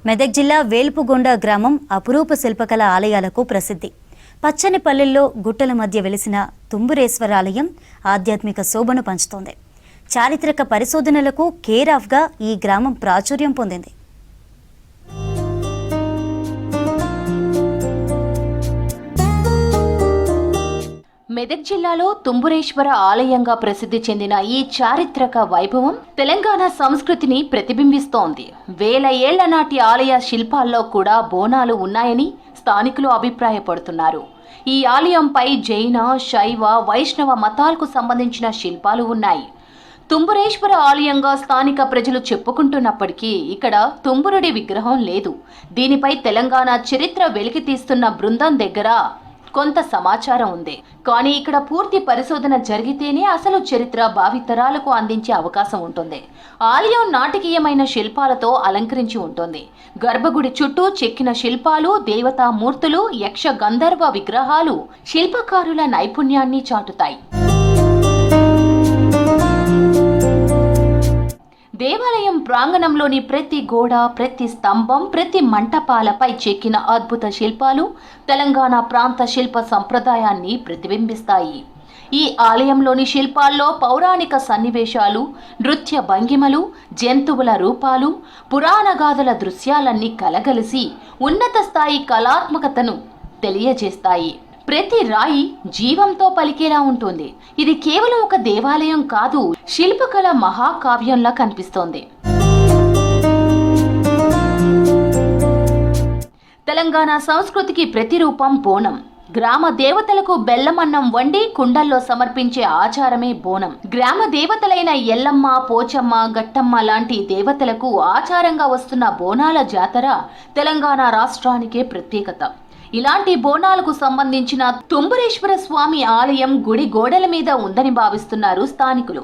మెదక్ జిల్లా వేల్పుగొండ గ్రామం అపురూప శిల్పకళ ఆలయాలకు ప్రసిద్ధి. పచ్చని పల్లెల్లో గుట్టల మధ్య వెలిసిన తుంబురేశ్వర ఆలయం ఆధ్యాత్మిక శోభను పంచుతోంది. చారిత్రక పరిశోధనలకు కేర్ ఆఫ్గా ఈ గ్రామం ప్రాచుర్యం పొందింది. మెదక్ జిల్లాలో తుంబురేశ్వర ఆలయంగా ప్రసిద్ధి చెందిన ఈ చారిత్రక వైభవం తెలంగాణ సంస్కృతిని ప్రతిబింబిస్తోంది. వేల ఏళ్ల నాటి ఆలయ శిల్పాల్లో కూడా బోనాలు ఉన్నాయని స్థానికులు అభిప్రాయపడుతున్నారు. ఈ ఆలయంపై జైన, శైవ, వైష్ణవ మతాలకు సంబంధించిన శిల్పాలు ఉన్నాయి. తుంబురేశ్వర ఆలయంగా స్థానిక ప్రజలు చెప్పుకుంటున్నప్పటికీ ఇక్కడ తుంబురుడి విగ్రహం లేదు. దీనిపై తెలంగాణ చరిత్ర వెలికి తీస్తున్న బృందం దగ్గర కొంత సమాచారం ఉంది. కానీ ఇక్కడ పూర్తి పరిశోధన జరిగితేనే అసలు చరిత్ర భావితరాలకు అందించే అవకాశం ఉంటుంది. ఆలయం నాటకీయమైన శిల్పాలతో అలంకరించి ఉంటుంది. గర్భగుడి చుట్టూ చెక్కిన శిల్పాలు, దేవతామూర్తులు, యక్ష గంధర్వ విగ్రహాలు శిల్పకారుల నైపుణ్యాన్ని చాటుతాయి. దేవాలయం ప్రాంగణంలోని ప్రతి గోడ, ప్రతి స్తంభం, ప్రతి మంటపాలపై చెక్కిన అద్భుత శిల్పాలు తెలంగాణ ప్రాంత శిల్ప సంప్రదాయాన్ని ప్రతిబింబిస్తాయి. ఈ ఆలయంలోని శిల్పాల్లో పౌరాణిక సన్నివేశాలు, నృత్య భంగిమలు, జంతువుల రూపాలు, పురాణ గాథల దృశ్యాలన్నీ కలగలిసి ఉన్నత స్థాయి కళాత్మకతను తెలియజేస్తాయి. ప్రతి రాయి జీవంతో పలికేలా ఉంటుంది. ఇది కేవలం ఒక దేవాలయం కాదు, శిల్పకళ మహాకావ్యంలా కనిపిస్తోంది. తెలంగాణ సంస్కృతికి ప్రతిరూపం బోనం. గ్రామ దేవతలకు బెల్లమన్నం వండి కుండల్లో సమర్పించే ఆచారమే బోనం. గ్రామ దేవతలైన ఎల్లమ్మ, పోచమ్మ, గట్టమ్మ లాంటి దేవతలకు ఆచారంగా వస్తున్న బోనాల జాతర తెలంగాణ రాష్ట్రానికే ప్రత్యేకత. ఇలాంటి బోనాలకు సంబంధించిన తుంబురేశ్వర స్వామి ఆలయం గుడి గోడల మీద ఉందని భావిస్తున్నారు స్థానికులు.